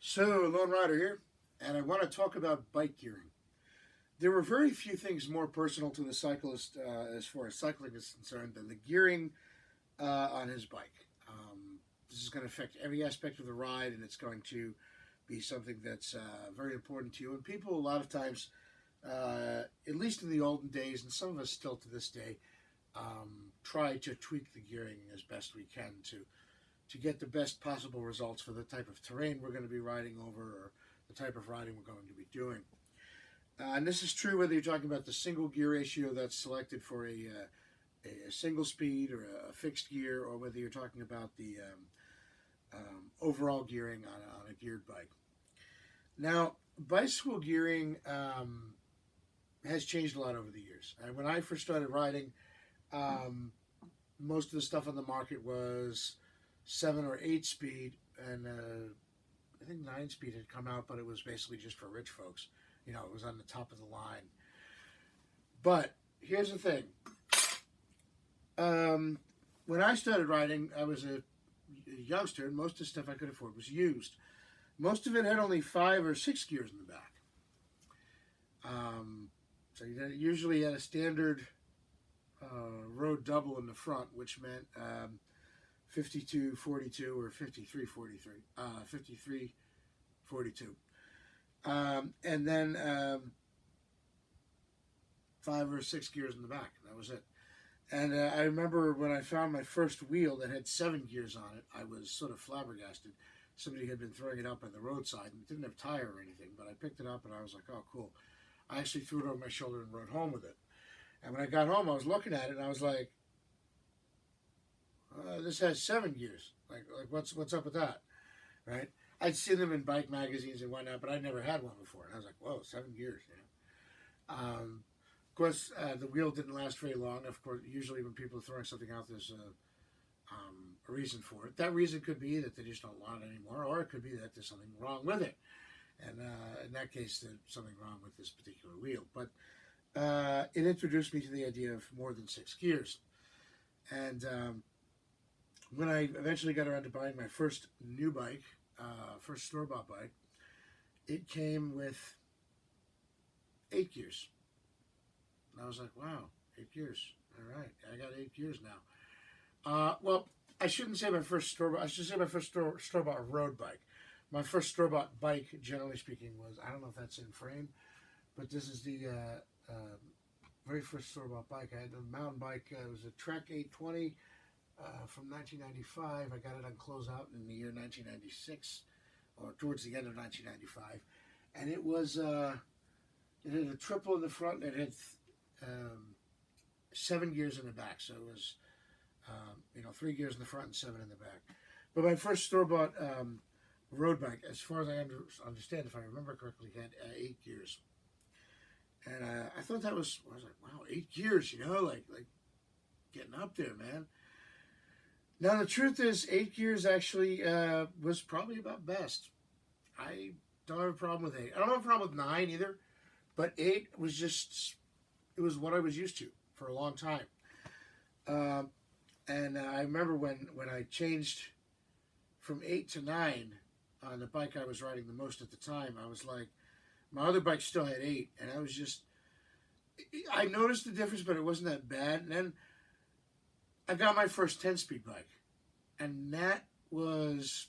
So, Lone Rider here, and I want to talk about bike gearing. There were very few things more personal to the cyclist as far as cycling is concerned than the gearing on his bike. This is going to affect every aspect of the ride, and it's going to be something that's very important to you. And people, a lot of times, at least in the olden days, and some of us still to this day, try to tweak the gearing as best we can to get the best possible results for the type of terrain we're going to be riding over or the type of riding we're going to be doing. And this is true whether you're talking about the single gear ratio that's selected for a single speed or a fixed gear, or whether you're talking about the overall gearing on a geared bike. Now, bicycle gearing has changed a lot over the years. And when I first started riding, most of the stuff on the market was 7 or 8 speed, and I think 9 speed had come out, but it was basically just for rich folks. You know, it was on the top of the line. But here's the thing. When I started riding, I was a youngster, and most of the stuff I could afford was used. Most of it had only 5 or 6 gears in the back. So you usually had a standard road double in the front, which meant 5242 or 5342. And then 5 or 6 gears in the back. That was it. And I remember when I found my first wheel that had 7 gears on it, I was sort of flabbergasted. Somebody had been throwing it out by the roadside and it didn't have tire or anything, but I picked it up and I was like, oh, cool. I actually threw it over my shoulder and rode home with it. And when I got home, I was looking at it and I was like, this has 7 gears. Like what's up with that, right? I'd seen them in bike magazines and whatnot, but I'd never had one before. And I was like, whoa, 7 gears, you know. Of course, the wheel didn't last very long. Of course, usually when people are throwing something out, there's a reason for it. That reason could be that they just don't want it anymore, or it could be that there's something wrong with it. And in that case, there's something wrong with this particular wheel. But it introduced me to the idea of more than 6 gears. And when I eventually got around to buying my first new bike, first store-bought bike, it came with 8 gears. And I was like, wow, 8 gears. All right, I got 8 gears now. Well, I shouldn't say my first store-bought. I should say my first store-bought road bike. My first store-bought bike, generally speaking, was, I don't know if that's in frame, but this is the very first store-bought bike. I had a mountain bike. It was a Trek 820 from 1995. I got it on closeout in the year 1996, or towards the end of 1995. And it was, it had a triple in the front, and it had 7 gears in the back. So it was, 3 gears in the front and 7 in the back. But my first store-bought road bike, as far as I understand, if I remember correctly, had 8 gears. And I thought I was like, wow, 8 gears, like getting up there, man. Now, the truth is, 8 gears actually was probably about best. I don't have a problem with 8. I don't have a problem with 9 either, but 8 was just, it was what I was used to for a long time. And I remember when I changed from 8 to 9 on the bike I was riding the most at the time, I was like, my other bike still had 8, and I noticed the difference, but it wasn't that bad. And then I got my first 10-speed bike, and that was,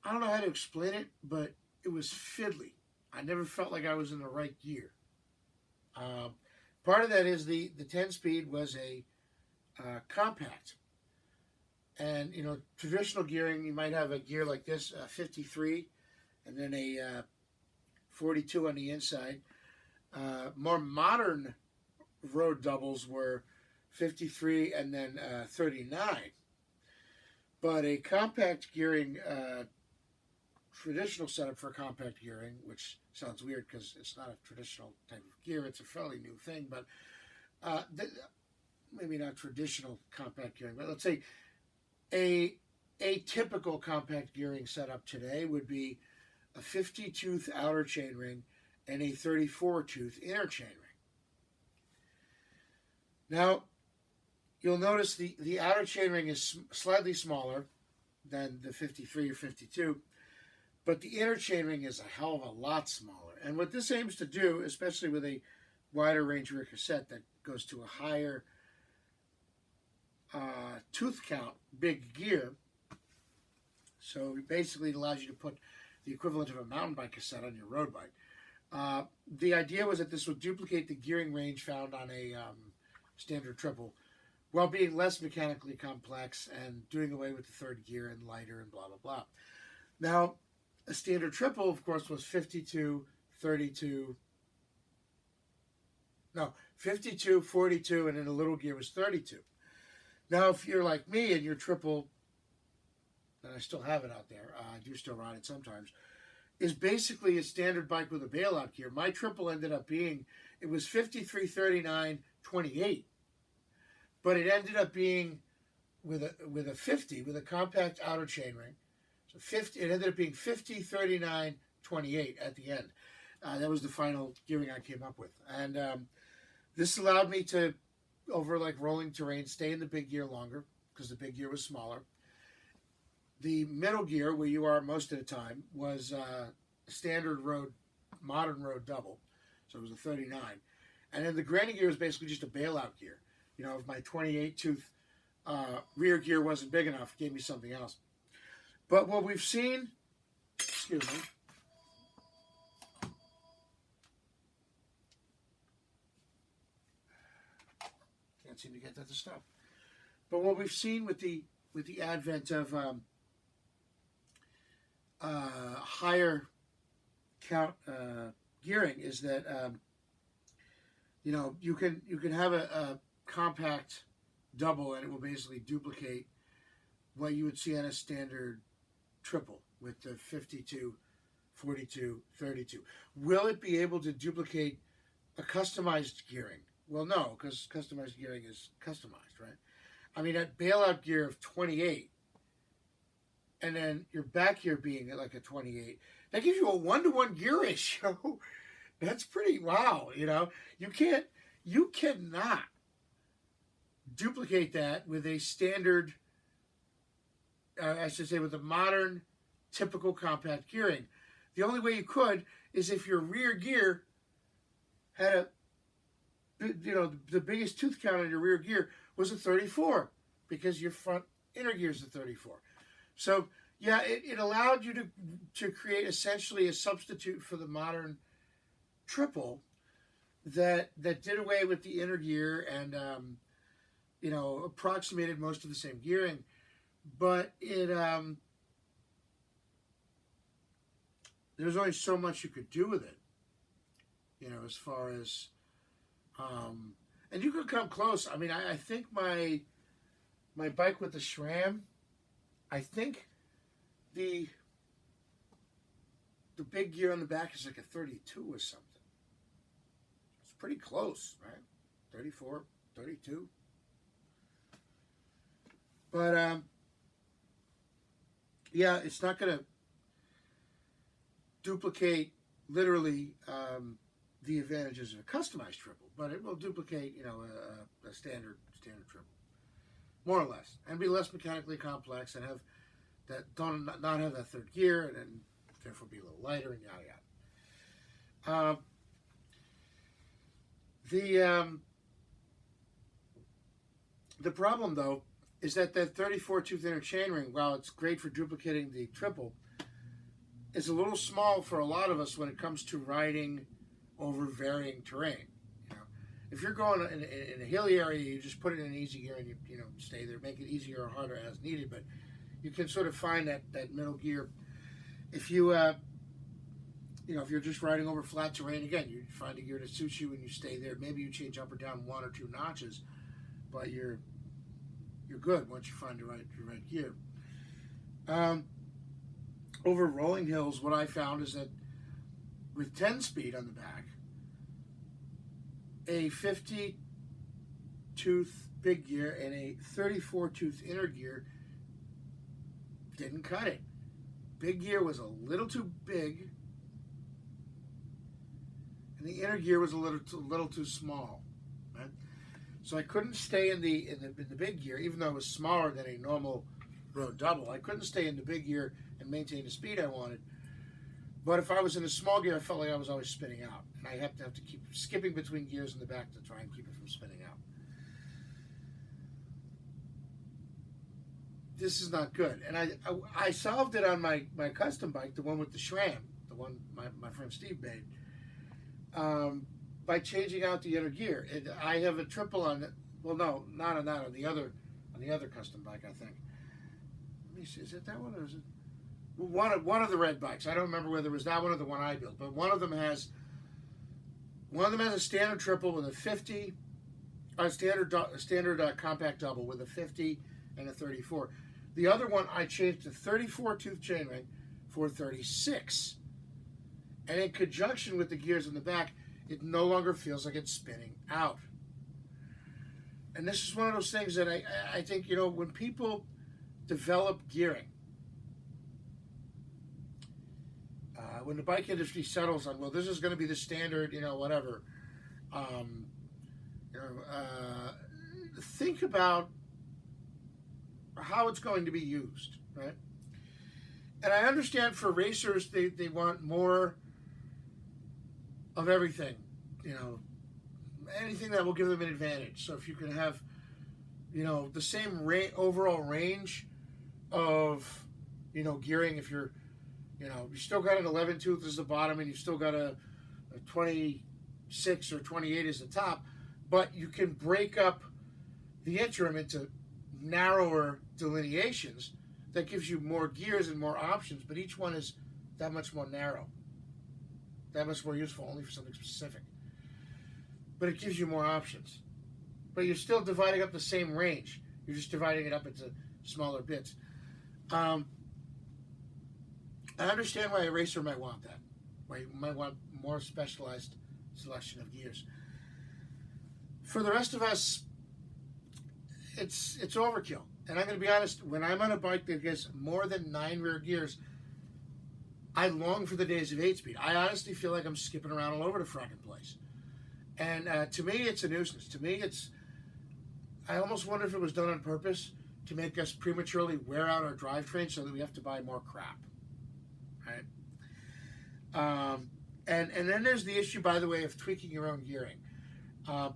I don't know how to explain it, but it was fiddly. I never felt like I was in the right gear. Part of that is the 10-speed was a compact. And, traditional gearing, you might have a gear like this, 53, and then a 42 on the inside. More modern road doubles were 53 and then 39. But a compact gearing, traditional setup for compact gearing, which sounds weird because it's not a traditional type of gear, it's a fairly new thing, but maybe not traditional compact gearing, but let's say a typical compact gearing setup today would be a 50-tooth outer chainring and a 34-tooth inner chainring. Now, you'll notice the outer chainring is slightly smaller than the 53 or 52, but the inner chainring is a hell of a lot smaller. And what this aims to do, especially with a wider range rear cassette that goes to a higher tooth count big gear, so basically it allows you to put the equivalent of a mountain bike cassette on your road bike. The idea was that this would duplicate the gearing range found on a standard triple, while being less mechanically complex and doing away with the third gear and lighter and blah, blah, blah. Now, a standard triple, of course, was 52, 32, 42, and then a little gear was 32. Now, if you're like me and your triple, and I still have it out there, I do still ride it sometimes, is basically a standard bike with a bailout gear. My triple ended up being, it was 53, 39, 28, but it ended up being with a 50, with a compact outer chainring. So 50, it ended up being 50, 39, 28 at the end. That was the final gearing I came up with. And this allowed me to, over like rolling terrain, stay in the big gear longer because the big gear was smaller. The middle gear, where you are most of the time, was standard road, modern road double. So it was a 39. And then the granny gear was basically just a bailout gear. You know, if my 28 tooth rear gear wasn't big enough, it gave me something else. But what we've seen, excuse me, can't seem to get that to stop. But what we've seen with the advent of higher count gearing is that you know, you can have a compact double and it will basically duplicate what you would see on a standard triple with the 52, 42, 32. Will it be able to duplicate a customized gearing? Well, no, because customized gearing is customized, right? I mean, that bailout gear of 28, and then your back gear being like a 28, that gives you a 1-to-1 gear ratio. That's pretty wow, you know. You cannot duplicate that with a standard, I should say, with a modern, typical compact gearing. The only way you could is if your rear gear had the biggest tooth count on your rear gear was a 34, because your front inner gear is a 34. So yeah, it allowed you to create essentially a substitute for the modern triple that did away with the inner gear and approximated most of the same gearing, but it there's only so much you could do with it, as far as and you could come close. I mean, I think my bike with the SRAM, I think the big gear on the back is like a 32 or something. It's pretty close, right? 34, 32. But yeah, it's not going to duplicate literally the advantages of a customized triple, but it will duplicate, a standard triple, more or less, and be less mechanically complex and have that not have that third gear, and then therefore be a little lighter and yada yada. The problem though is that 34 tooth inner chainring, while it's great for duplicating the triple, is a little small for a lot of us when it comes to riding over varying terrain. If you're going in a hilly area, you just put it in easy gear and you stay there, make it easier or harder as needed. But you can sort of find that middle gear. If you if you're just riding over flat terrain, again, you find a gear that suits you and you stay there. Maybe you change up or down 1 or 2 notches, but you're good once you find the right gear. Over rolling hills, what I found is that with 10 speed on the back, a 50 tooth big gear and a 34 tooth inner gear didn't cut it. Big gear was a little too big, and the inner gear was a little too small. Right? So I couldn't stay in the big gear, even though it was smaller than a normal road double. I couldn't stay in the big gear and maintain the speed I wanted But if I was in a small gear, I felt like I was always spinning out, and I have to keep skipping between gears in the back to try and keep it from spinning out. This is not good. And I solved it on my custom bike, the one with the SRAM, the one my friend Steve made, by changing out the inner gear. I have a triple on it. Well, no, not on that. On the other custom bike, I think. Let me see. Is it that one or is it one of the red bikes? I don't remember whether it was that one or the one I built, but one of them has a standard triple with a 50, a standard compact double with a 50 and a 34. The other one I changed to 34 tooth chainring for 36, and in conjunction with the gears in the back, it no longer feels like it's spinning out. And this is one of those things that I think, when people develop gearing, when the bike industry settles on, well, this is going to be the standard, whatever, think about how it's going to be used, right? And I understand for racers, they want more of everything, anything that will give them an advantage. So if you can have, the same overall range of, gearing, if you're, you still got an 11 tooth as the bottom and you've still got a 26 or 28 as the top, but you can break up the interim into narrower delineations that gives you more gears and more options, but each one is that much more narrow, that much more useful only for something specific. But it gives you more options. But you're still dividing up the same range. You're just dividing it up into smaller bits. I understand why a racer might want that. Why you might want more specialized selection of gears. For the rest of us, it's overkill. And I'm going to be honest, when I'm on a bike that gets more than 9 rear gears, I long for the days of 8-speed. I honestly feel like I'm skipping around all over the frickin' place. And to me, it's a nuisance. To me, I almost wonder if it was done on purpose to make us prematurely wear out our drivetrain so that we have to buy more crap. Right? And then there's the issue, by the way, of tweaking your own gearing. A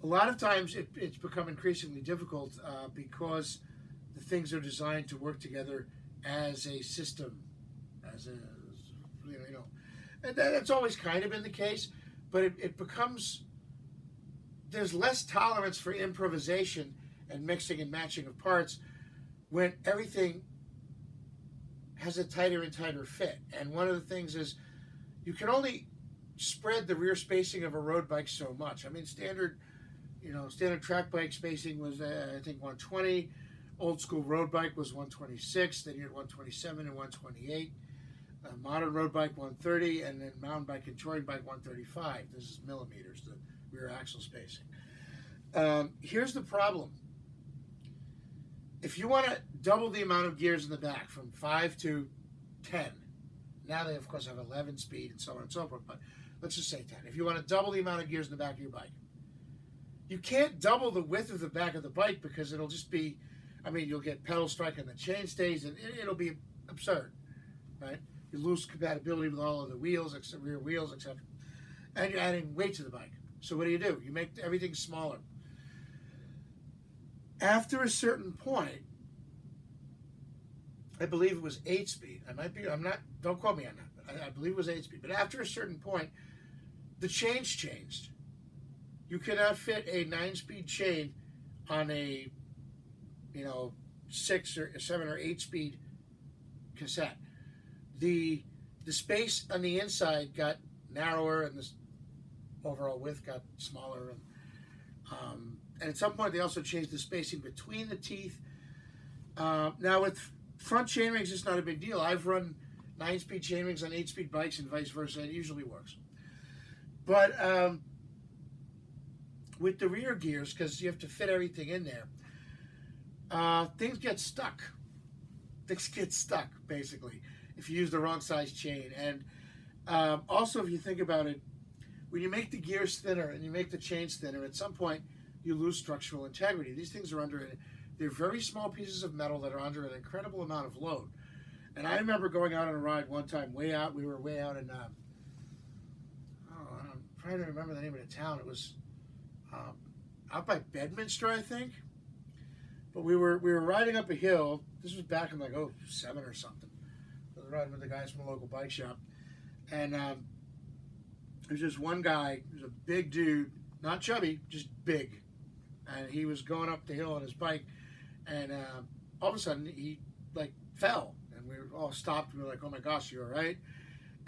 lot of times it's become increasingly difficult because the things are designed to work together as a system, and that's always kind of been the case, but it becomes, there's less tolerance for improvisation and mixing and matching of parts when everything has a tighter and tighter fit. And one of the things is you can only spread the rear spacing of a road bike so much. I mean, standard track bike spacing was, I think, 120. Old school road bike was 126. Then you had 127 and 128. Modern road bike 130, and then mountain bike and touring bike 135. This is millimeters, the rear axle spacing. Here's the problem. If you want to double the amount of gears in the back from 5 to 10, now they of course have 11 speed and so on and so forth, but let's just say 10. If you want to double the amount of gears in the back of your bike, you can't double the width of the back of the bike because it'll just be, you'll get pedal strike and the chain stays, and it'll be absurd, right? You lose compatibility with all of the wheels, except rear wheels, etc. And you're adding weight to the bike. So what do? You make everything smaller. After a certain point, I believe it was 8-speed. Don't quote me on that, but I believe it was 8-speed. But after a certain point, the chains changed. You cannot fit a 9-speed chain on a, 6 or 7 or 8-speed cassette. The space on the inside got narrower, and the overall width got smaller, and at some point they also changed the spacing between the teeth. Now with front chainrings, it's not a big deal. I've run 9-speed chainrings on 8-speed bikes and vice versa. It usually works. But with the rear gears, because you have to fit everything in there, things get stuck. Things get stuck, basically, if you use the wrong size chain. And also, if you think about it, when you make the gears thinner and you make the chains thinner, at some point you lose structural integrity. These things are they're very small pieces of metal that are under an incredible amount of load. And I remember going out on a ride one time, way out. We were way out in, I'm trying to remember the name of the town. It was um, out by Bedminster, I think. But we were riding up a hill. This was back in like '07 or something. I was riding with the guys from the local bike shop, and there's just one guy. He was a big dude, not chubby, just big, and he was going up the hill on his bike, and all of a sudden he like fell, and we were all stopped. We were like, "Oh my gosh, you all right?"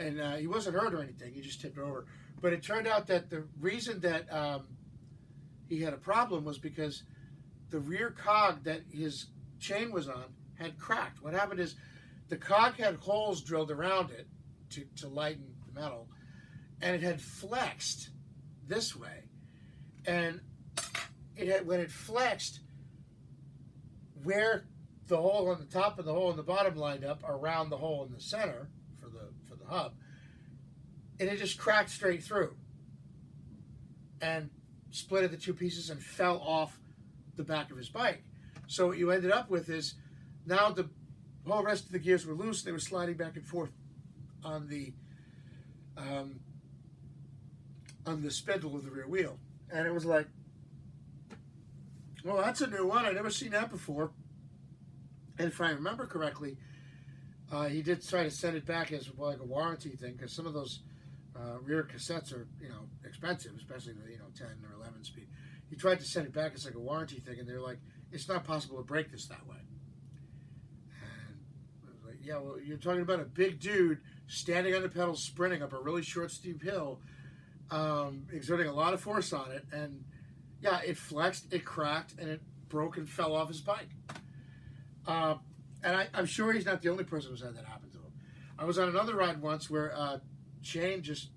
And he wasn't hurt or anything. He just tipped over. But it turned out that the reason that he had a problem was because the rear cog that his chain was on had cracked. What happened is the cog had holes drilled around it to lighten the metal, and it had flexed this way. And it had, when it flexed, where the hole on the top and the hole on the bottom lined up around the hole in the center for the hub, and it just cracked straight through and split into two pieces and fell off the back of his bike. So what you ended up with is now the whole rest of the gears were loose. They were sliding back and forth on the spindle of the rear wheel, and it was like, well, that's a new one. I've never seen that before. And if I remember correctly, he did try to send it back as like a warranty thing, because some of those rear cassettes are expensive, especially the 10 or 11 speed. He tried to send it back as like a warranty thing, and they're like, it's not possible to break this that way. And I was like, yeah, well, you're talking about a big dude standing on the pedals, sprinting up a really short, steep hill, exerting a lot of force on it, and yeah, it flexed, it cracked, and it broke and fell off his bike. And I'm sure he's not the only person who's had that happen to him. I was on another ride once where chain just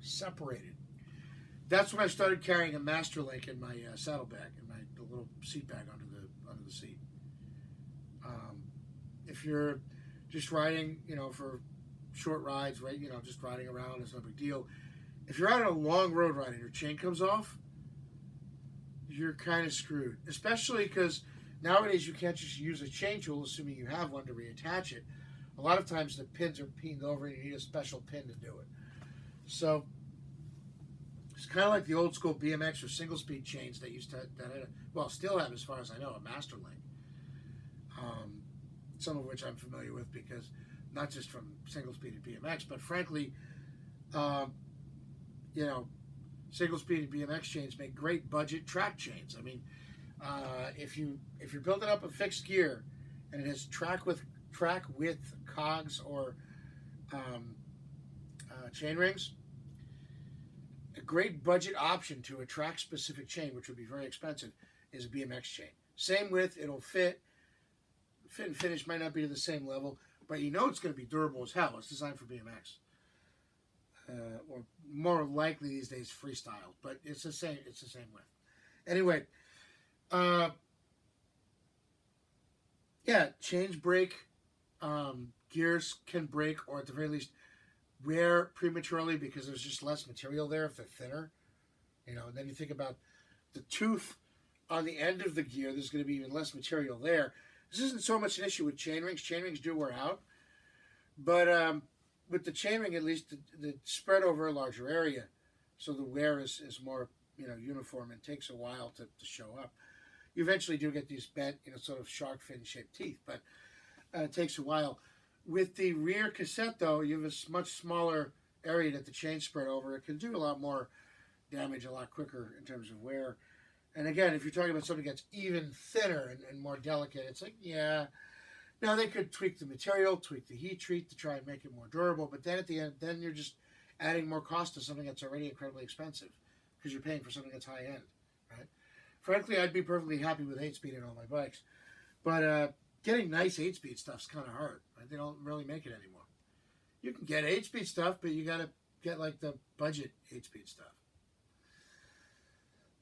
separated. That's when I started carrying a master link in my saddlebag, in the little seat bag under the seat. If you're just riding, for short rides, right? Just riding around, it's no big deal. If you're out on a long road ride and your chain comes off, you're kind of screwed. Especially because nowadays you can't just use a chain tool, assuming you have one, to reattach it. A lot of times the pins are peened over and you need a special pin to do it. So it's kind of like the old school BMX or single speed chains that still have, as far as I know, a master link. Some of which I'm familiar with, because not just from single speed and BMX, but frankly, single speed and BMX chains make great budget track chains. I mean, if you're building up a fixed gear and it has track width cogs or chain rings, a great budget option to a track specific chain, which would be very expensive, is a BMX chain. Same width, it'll fit and finish might not be to the same level, but it's going to be durable as hell. It's designed for BMX, or more likely these days freestyle, but it's the same width. Anyway, chains break, gears can break, or at the very least wear prematurely because there's just less material there if they're thinner. And then you think about the tooth on the end of the gear, there's going to be even less material there. This isn't so much an issue with chain rings. Chain rings do wear out, but with the chain ring, at least the spread over a larger area, so the wear is more uniform and takes a while to show up. You eventually do get these bent, sort of shark fin shaped teeth, but it takes a while. With the rear cassette, though, you have a much smaller area that the chain spread over. It can do a lot more damage a lot quicker in terms of wear. And again, if you're talking about something that's even thinner and more delicate, it's like, now they could tweak the material, tweak the heat treat to try and make it more durable, but then at the end, then you're just adding more cost to something that's already incredibly expensive because you're paying for something that's high end, right? Frankly, I'd be perfectly happy with 8-speed in all my bikes, but getting nice 8-speed stuff's kind of hard, right? They don't really make it anymore. You can get 8-speed stuff, but you got to get like the budget 8-speed stuff.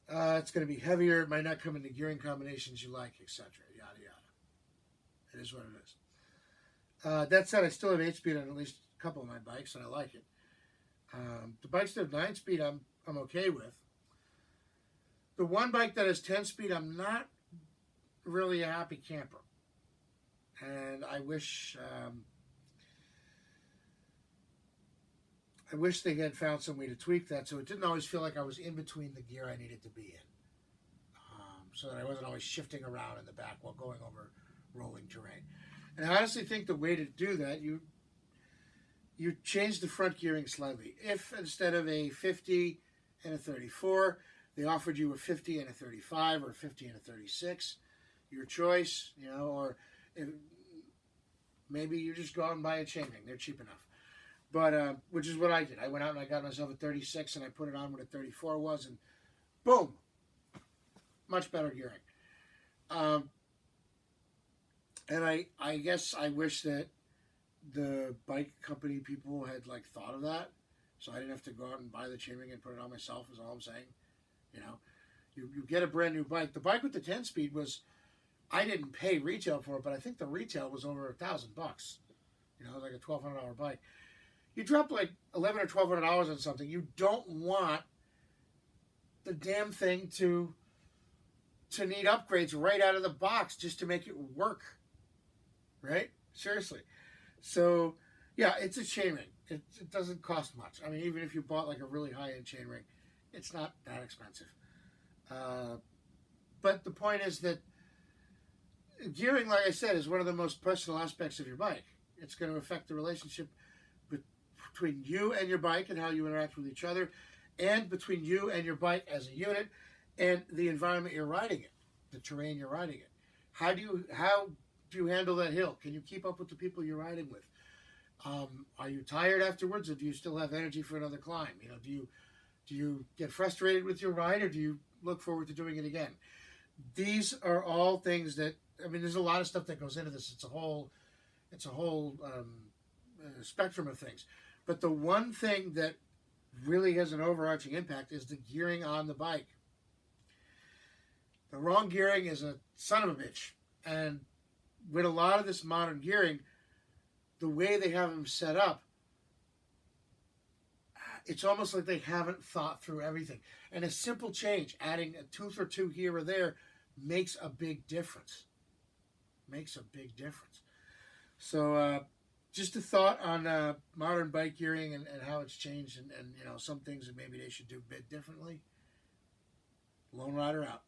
It's going to be heavier. It might not come in the gearing combinations you like, etc. Yada, yada. It is what it is. That said, I still have 8-speed on at least a couple of my bikes, and I like it. The bikes that have 9-speed, I'm okay with. The one bike that has 10-speed, I'm not really a happy camper. and I wish they had found some way to tweak that so it didn't always feel like I was in between the gear I needed to be in, so that I wasn't always shifting around in the back while going over rolling terrain. And I honestly think the way to do that, you change the front gearing slightly. If instead of a 50 and a 34, they offered you a 50 and a 35 or a 50 and a 36, your choice, or if, maybe you just go out and buy a chainring. They're cheap enough. But which is what I did. I went out and I got myself a 36 and I put it on what a 34 was, and boom, much better gearing. And I guess I wish that the bike company people had thought of that, so I didn't have to go out and buy the chainring and put it on myself. Is all I'm saying. You get a brand new bike. The bike with the 10-speed was, I didn't pay retail for it, but I think the retail was over $1,000. It was like a $1,200 bike. You drop like $1,100 or $1,200 on something, you don't want the damn thing to need upgrades right out of the box just to make it work, right? Seriously. So yeah, it's a chainring. It doesn't cost much. I mean, even if you bought like a really high-end chainring, it's not that expensive. But the point is that gearing, like I said, is one of the most personal aspects of your bike. It's going to affect the relationship between you and your bike and how you interact with each other, and between you and your bike as a unit and the environment you're riding in, the terrain you're riding in. How do you handle that hill? Can you keep up with the people you're riding with? Are you tired afterwards, or do you still have energy for another climb? Do you get frustrated with your ride, or do you look forward to doing it again? These are all things that, I mean, there's a lot of stuff that goes into this. It's a whole spectrum of things. But the one thing that really has an overarching impact is the gearing on the bike. The wrong gearing is a son of a bitch. And with a lot of this modern gearing, the way they have them set up, it's almost like they haven't thought through everything. And a simple change, adding a tooth or two here or there, makes a big difference. Makes a big difference. So just a thought on modern bike gearing and how it's changed, and some things that maybe they should do a bit differently. Lone Rider out.